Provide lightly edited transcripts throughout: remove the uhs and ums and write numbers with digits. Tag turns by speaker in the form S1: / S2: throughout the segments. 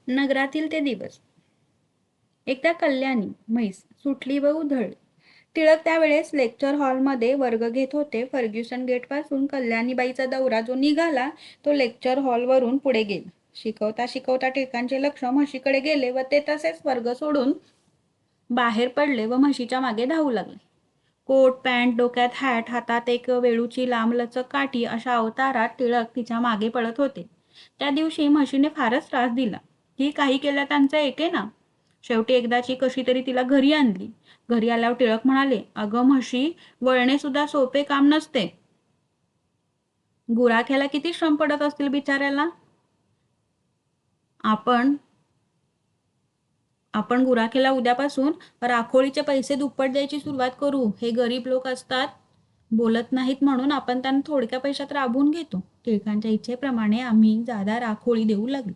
S1: नगरातील ते दिवस. एकदा कल्याणी म्हैस सुटली व उधळली. टिळक त्यावेळेस लेक्चर हॉलमध्ये वर्ग घेत होते. फर्ग्युसन गेटपासून कल्याणीबाईचा दौरा जो निघाला तो लेक्चर हॉलवरून पुढे गेला. शिकवता शिकवता टिळकांचे लक्ष म्हशीकडे गेले व ते तसेच वर्ग सोडून बाहेर पडले व म्हशीच्या मागे धावू लागले. कोट पॅन्ट, डोक्यात हॅट, हातात एक वेळूची लांबलचक काठी अशा अवतारात टिळक तिच्या मागे पळत होते. त्या दिवशी म्हशीने फारच त्रास दिला. ही काही केल्या त्यांचं एकेना. शेवटी एकदाची कशी तरी तिला घरी आणली. घरी आल्यावर टिळक म्हणाले, अगं म्हशी, वळणे सुद्धा सोपे काम नसते. गुराख्याला किती श्रम पडत असतील बिचाऱ्याला. आपण गुराखेला उद्यापासून राखोळीचे पैसे दुप्पट द्यायची सुरुवात करू. हे गरीब लोक असतात, बोलत नाहीत म्हणून आपण त्यांना थोडक्या पैशात राबवून घेतो. टिळकांच्या इच्छेप्रमाणे आम्ही जादा राखोळी देऊ लागलो.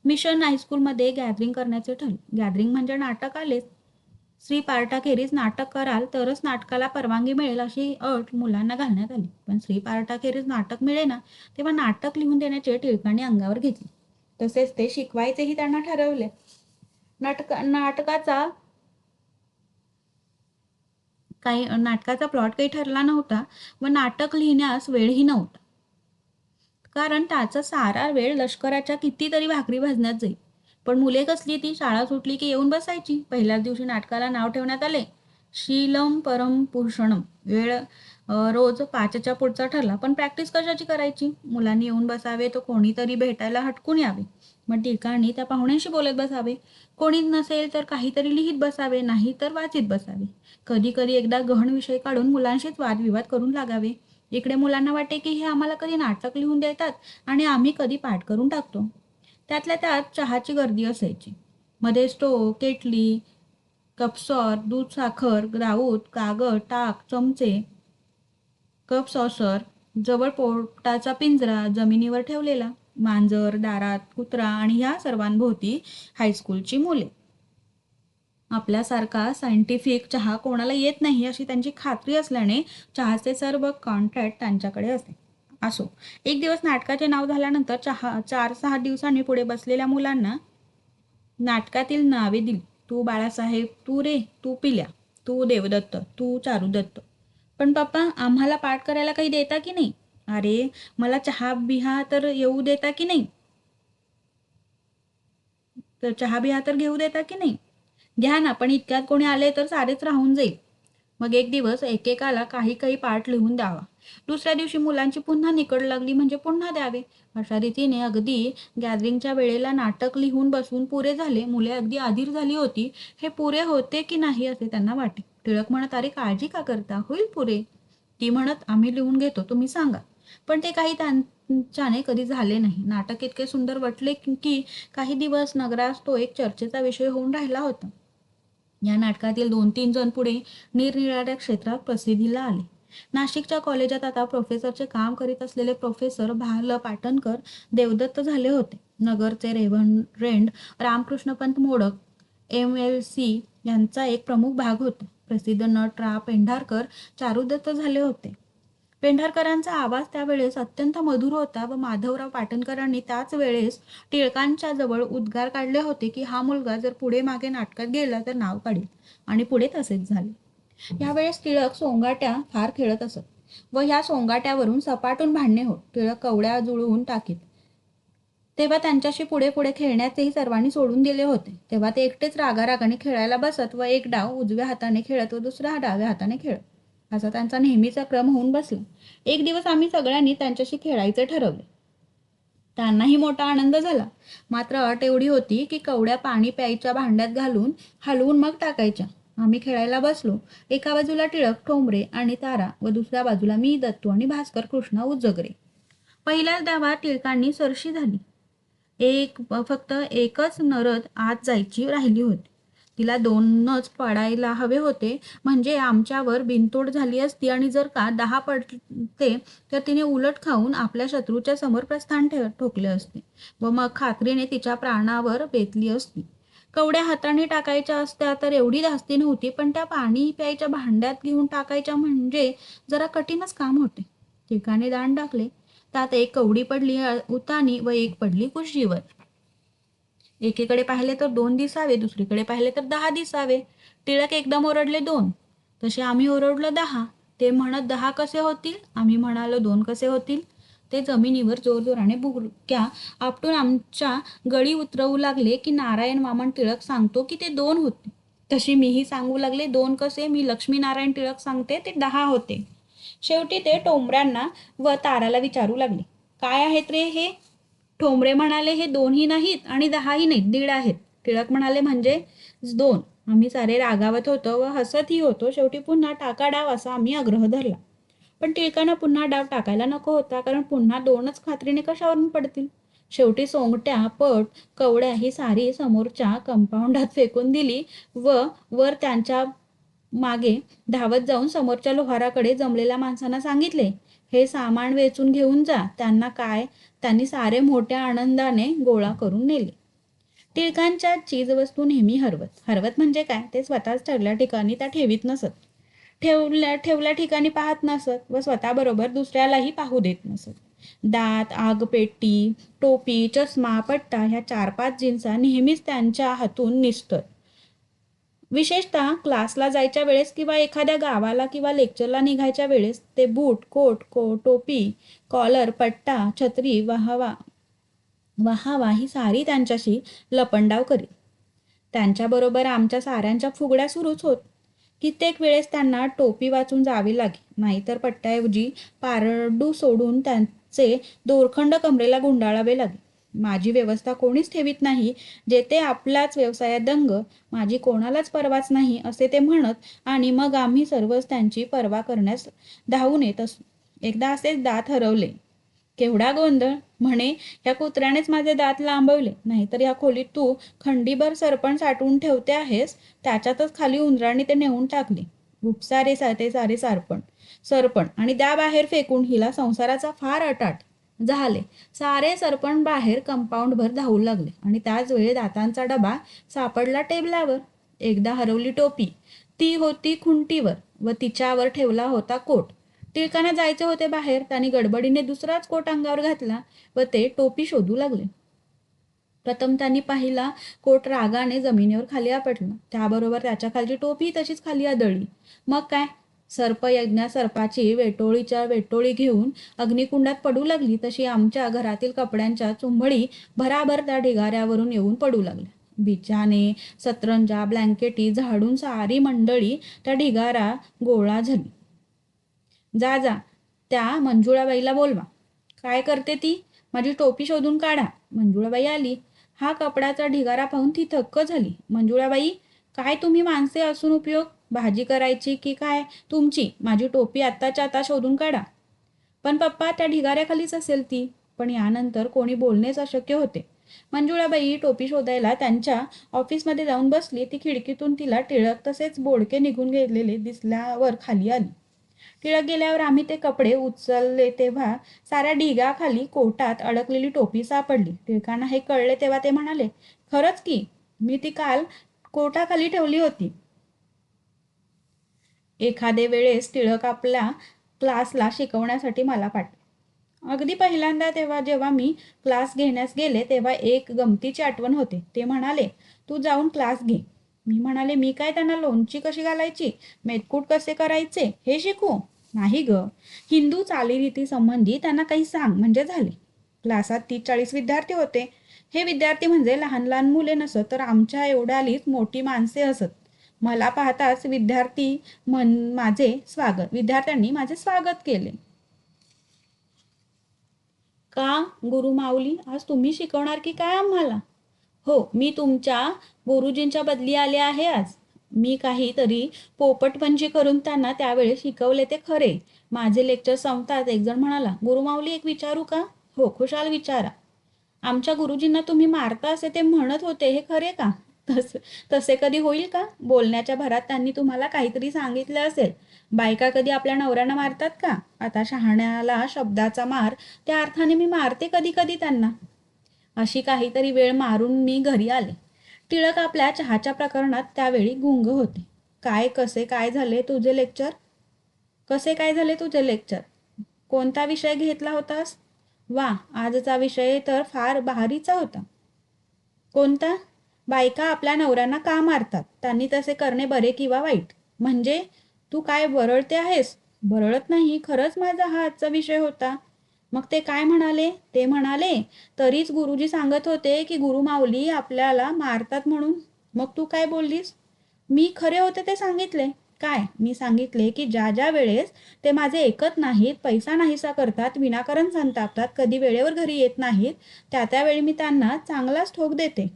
S1: मिशन हायस्कूलमध्ये गॅदरिंग करण्याचे ठरले. गॅदरिंग म्हणजे नाटक आलेच. श्री पार्टाखेरीज नाटक कराल तरच नाटकाला परवानगी मिळेल अशी अट मुलांना घालण्यात आली. पण श्री पार्टाखेरीज नाटक मिळेना तेव्हा नाटक लिहून देण्याचे टिळकांनी अंगावर घेतले. तसेच ते शिकवायचेही त्यांना ठरवले. नाटकाचा प्लॉट काही ठरला नव्हता व नाटक लिहिण्यास वेळही नव्हता. कारण त्याचा सारा वेळ लष्कराच्या कितीतरी भाकरी भाजण्यात जाईल. पण मुले कसली ती, शाळा सुटली की येऊन बसायची. पहिल्याच दिवशी नाटकाला नाव ठेवण्यात आले, शीलम परम भूषणम. वेळ रोज 5च्या पुढचा ठरला. पण प्रॅक्टिस कशाची करायची. मुलांनी येऊन बसावे तो कोणीतरी भेटायला हटकून यावे. मग टिळकांनी त्या पाहुण्यांशी बोलत बसावे. कोणी नसेल तर काहीतरी लिहित बसावे, नाही तर वाचित बसावे. कधी कधी एकदा गहन विषय काढून मुलांशीच वादविवाद करून लागावे. इकडे मुलांना वाटे की हे आम्हाला कधी नाटक लिहून देतात आणि आम्ही कधी पाठ करून टाकतो. त्यातल्या त्यात चहाची गर्दी असायची. मध्ये स्टोव, केटली, कपसॉर, दूध, साखर, दाऊद, कागद, टाक, चमचे, कप सॉसर, जवळ पोटाचा पिंजरा जमिनीवर ठेवलेला, मांजर, दारात कुत्रा आणि ह्या सर्वांभोवती हायस्कूलची मुले. आपल्यासारखा सायंटिफिक चहा कोणाला येत नाही अशी त्यांची खात्री असल्याने चहाचे सर्व कॉन्ट्रॅक्ट त्यांच्याकडे असो. एक दिवस नाटकाचे नाव झाल्यानंतर 4-6 दिवसांनी पुढे बसलेल्या मुलांना नाटकातील नावे दिली. तू बाळासाहेब, तू रे, तू पिल्या, तू देवदत्त, तू चारुदत्त. पण पप्पा, आम्हाला पाठ करायला काही देता की नाही. अरे, मला चहा बिहा तर येऊ देता की नाही. तर चहा बिहा तर घेऊ देता की नाही. घ्या ना, पण इतक्यात कोणी आले तर सारेच राहून जाईल. मग एक दिवस एकेकाला काही काही पाठ लिहून द्यावा. दुसऱ्या दिवशी मुलांची पुन्हा निकड लागली म्हणजे पुन्हा द्यावे. अशा रीतीने अगदी गॅदरिंगच्या वेळेला नाटक लिहून बसून पुरे झाले. मुले अगदी अधीर झाली होती. हे पुरे होते की नाही असे त्यांना वाटे. टिळक म्हणत, अरे काळजी का करता, होईल पुरे. ती म्हणत, आम्ही लिहून घेतो, तुम्ही सांगा. पण ते काही त्यांच्याने कधी झाले नाही. नाटक इतके सुंदर वाटले की काही दिवस नगरास तो एक चर्चेचा विषय होऊन राहिला होता. या नाटकातील 2-3 जण पुढे निरनिराळ्या क्षेत्रात प्रसिद्धीला आले. नाशिकच्या कॉलेजात आता प्रोफेसरचे काम करीत असलेले प्रोफेसर भाल पाटणकर देवदत्त झाले होते. नगरचे रेव्हरंड रामकृष्णपंत मोडक MLC यांचा एक प्रमुख भाग होता. प्रसिद्ध नट रा. पेंढारकर चारुदत्त झाले होते. पेंढारकरांचा आवाज त्यावेळेस अत्यंत मधुर होता व माधवराव पाटणकरांनी त्याच वेळेस टिळकांच्या जवळ उद्गार काढले होते की हा मुलगा जर पुढे मागे नाटकात गेला तर नाव काढेल. आणि पुढे तसेच झाले. यावेळेस टिळक सोंगाट्या फार खेळत असत व ह्या सोंगाट्यावरून सपाटून भांडणे होत. टिळक कवड्या जुळवून टाकीत. तेव्हा त्यांच्याशी पुढे पुढे खेळण्याचेही सर्वांनी सोडून दिले होते. तेव्हा ते एकटेच रागारागाने खेळायला बसत व एक डाव उजव्या हाताने खेळत व दुसरा डाव्या हाताने खेळत. असा त्यांचा नेहमीचा क्रम होऊन बसला. एक दिवस आम्ही सगळ्यांनी त्यांच्याशी खेळायचे ठरवले. त्यांनाही मोठा आनंद झाला. मात्र अट एवढी होती की कवड्या पाणी प्यायच्या भांड्यात घालून हलवून मग टाकायच्या. आम्ही खेळायला बसलो. एका बाजूला टिळक, ठोंबरे आणि तारा व दुसऱ्या बाजूला मी, दत्तू आणि भास्कर कृष्णा उजगरे. पहिल्याच डावात टिळकांनी सरशी झाली. फक्त एकच नरद आत जायची राहिली होती. तिला 2च पडायला हवे होते म्हणजे आमच्यावर बिनतोड झाली असती आणि जर का 10 पडते तर तिने उलट खाऊन आपल्या शत्रूच्या समोर प्रस्थान ठोकले असते व मग खात्रीने तिच्या प्राणावर बेतली असती. कवड्या हाताने टाकायच्या असत्या तर एवढी धास्ती नव्हती, पण त्या पाणी प्यायच्या भांड्यात घेऊन टाकायच्या म्हणजे जरा कठीणच काम होते. टिळकाने दांड टाकले. त्यात एक कवडी पडली उतानी व एक पडली कुशीवर. एकीकडे पाहिले तर 2 दिसावे, दुसरीकडे पाहिले तर 10 दिसावे. टिळक एकदम ओरडले 2. तसे आम्ही ओरडलो 10. ते म्हणत 10 कसे होतील? आम्ही म्हणालो 2 कसे होतील? ते जमिनीवर जोरजोराने बुरक्या आपटून आमच्या गळी उतरवू लागले की नारायण वामन टिळक सांगतो की ते 2 होते. तशी मीही सांगू लागले 2 कसे? मी लक्ष्मीनारायण टिळक सांगते ते 10 होते. शेवटी ते टोमऱ्यांना व ताराला विचारू लागले, काय आहेत रे हे? ठोंबरे म्हणाले, हे 2ही नाहीत आणि 10ही नाहीत, 1.5 आहेत. टिळक म्हणाले, म्हणजे 2. आम्ही सारे रागावत होतो व हसतही होतो. शेवटी पुन्हा टाका डाव असा आम्ही आग्रह धरला. पण टिळकांना पुन्हा डाव टाकायला नको होता, कारण पुन्हा 2च खात्रीने कशावरून पडतील. शेवटी सोंगट्या, पट, कवड्या ही सारी समोरच्या कंपाऊंडात फेकून दिली व वर त्यांच्या मागे धावत जाऊन समोरच्या लोहाराकडे जमलेल्या माणसांना सांगितले, हे सामान वेचून घेऊन जा. त्यांनी सारे मोठ्या आनंदाने गोळा करून नेले. टिळकांच्या चीजवस्तू नेहमी हरवत म्हणजे काय? ते स्वतःच ठरल्या ठिकाणी त्या ठेवीत नसत. ठेवल्या ठिकाणी पाहत नसत व स्वतःबरोबर दुसऱ्यालाही पाहू देत नसत. दात, आगपेटी, टोपी, चष्मा, पट्टा ह्या 4-5 जिन्सा नेहमीच त्यांच्या हातून निसटत. विशेषतः क्लासला जायच्या वेळेस किंवा एखाद्या गावाला किंवा लेक्चरला निघायच्या वेळेस ते बूट, कोट, टोपी, कॉलर, पट्टा, छत्री वहावा ही सारी त्यांच्याशी लपंडाव करीत. त्यांच्याबरोबर आमच्या साऱ्यांच्या फुगड्या सुरूच होत. कित्येक वेळेस त्यांना टोपी वाचून जावी लागे, नाहीतर पट्ट्याऐवजी पारडू सोडून त्यांचे दोरखंड कमरेला गुंडाळावे लागे. माझी व्यवस्था कोणीच ठेवीत नाही, जेथे आपल्याच व्यवसायात दंग, माझी कोणालाच परवाच नाही असे ते म्हणत आणि मग आम्ही सर्वच त्यांची पर्वा करण्यास धावून येत असू. एकदा असेच दात हरवले. केवढा गोंधळ! म्हणे, ह्या कुत्र्यानेच माझे दात लांबवले, नाहीतर ह्या खोलीत तू खंडीभर सरपण साठवून ठेवते आहेस, त्याच्यातच खाली उंदराने ते नेऊन टाकले. उपसा रे ते सारे सरपण आणि द्या बाहेर फेकून, हिला संसाराचा फार अटाट. झाले. सारे सरपण बाहेर कंपाऊंडभर धावू लागले आणि त्याच वेळी दातांचा डबा सापडला टेबलावर. एकदा हरवली टोपी. ती होती खुंटीवर व तिच्यावर ठेवला होता कोट. टिळकांना जायचे होते बाहेर. त्यांनी गडबडीने दुसराच कोट अंगावर घातला व ते टोपी शोधू लागले. प्रथम त्यांनी पाहिला कोट रागाने जमिनीवर खाली आपटला. त्याबरोबर त्याच्या खालची टोपी तशीच खाली आदळली. मग काय? सर्पयज्ञा सर्पाची वेटोळीच्या वेटोळी घेऊन अग्निकुंडात पडू लागली तशी आमच्या घरातील कपड्यांच्या चुंबडी भराभर त्या ढिगाऱ्यावरून येऊन पडू लागल्या. बिछाने, सतरंजा, ब्लँकेटी झाडून सारी मंडळी त्या ढिगारा गोळा झाली. जा, त्या मंजुळाबाईला बोलवा. काय करते ती? माझी टोपी शोधून काढा. मंजुळाबाई आली. हा कपड्याचा ढिगारा पाहून ती थक्क झाली. मंजुळाबाई, काय तुम्ही माणसे असून उपयोग? भाजी करायची की काय तुमची? माझी टोपी आत्ताच्या आता शोधून काढा. पण पप्पा, त्या ढिगाऱ्याखालीच असेल ती. पण यानंतर कोणी बोलणेच अशक्य होते. मंजुळाबाई टोपी शोधायला त्यांच्या ऑफिसमध्ये जाऊन बसली. ती खिडकीतून तिला टिळक तसेच बोडके निघून गेलेले दिसल्यावर खाली आली. टिळक गेल्यावर आम्ही ते कपडे उचलले तेव्हा साऱ्या ढिगाखाली कोटात अडकलेली टोपी सापडली. टिळकांना हे कळले तेव्हा ते म्हणाले, खरंच की, मी ती काल कोटाखाली ठेवली होती. एखादे वेळेस टिळक आपल्या क्लासला शिकवण्यासाठी मला पाठवे. अगदी पहिल्यांदा जेव्हा मी क्लास घेण्यास गेले तेव्हा एक गमतीची आठवण होते. ते म्हणाले, तू जाऊन क्लास घे. मी म्हणाले, मी काय त्यांना लोणची कशी घालायची, मेथकूट कसे करायचे हे शिकू? नाही ग. हिंदू चालीरीती संबंधी त्यांना काही सांग म्हणजे झाले. क्लासात 30-40 विद्यार्थी होते. हे विद्यार्थी म्हणजे लहान लहान मुले नसत तर आमच्या एवढ्यालीच मोठी माणसे असत. मला पाहताच विद्यार्थ्यांनी माझे स्वागत केले. का गुरुमाऊली, आज तुम्ही शिकवणार की काय आम्हाला? हो, मी तुमच्या गुरुजींच्या बदली आले आहे आज. मी काहीतरी पोपटपंची करून त्यांना त्यावेळेस शिकवले ते खरे. माझे लेक्चर संपताच एकजण म्हणाला, गुरुमाऊली एक विचारू का? हो, खुशाल विचारा. आमच्या गुरुजींना तुम्ही मारता असे ते म्हणत होते, हे खरे का? तसे कधी होईल का? बोलण्याच्या भरात त्यांनी तुम्हाला काहीतरी सांगितले असेल. बायका कधी आपल्या नवऱ्यांना मारतात का? आता शहाण्याला शब्दाचा मार, त्या अर्थाने मी मारते कधी कधी त्यांना. अशी काहीतरी वेळ मारून मी घरी आले. टिळक आपल्या चहाच्या प्रकरणात त्यावेळी गुंग होते. कसे काय झाले तुझे लेक्चर? कोणता विषय घेतला होतास? वा, आजचा विषय तर फार बहारीचा होता. कोणता? बायका आपल्या नवऱ्यांना का मारतात? त्यांनी तसे करणे बरे किंवा वाईट? म्हणजे तू काय बरळते आहेस? बरळत नाही, खरंच माझा हा आजचा विषय होता. मग ते काय म्हणाले? ते म्हणाले, तरीच गुरुजी सांगत होते की गुरुमाऊली आपल्याला मारतात म्हणून. मग तू काय बोललीस? मी खरे होते ते सांगितले. काय? मी सांगितले की ज्या ज्या वेळेस ते माझे ऐकत नाहीत, पैसा नाहीसा करतात, विनाकारण संतापतात, कधी वेळेवर घरी येत नाहीत, त्या त्यावेळी मी त्यांना चांगलाच ठोक देते.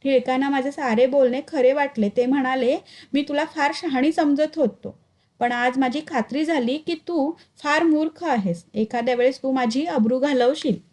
S1: टिळकांना माझे सारे बोलणे खरे वाटले. ते म्हणाले, मी तुला फार शहाणी समजत होतो, पण आज माझी खात्री झाली की तू फार मूर्ख आहेस. एखाद्या वेळेस तू माझी अब्रू घालवशील.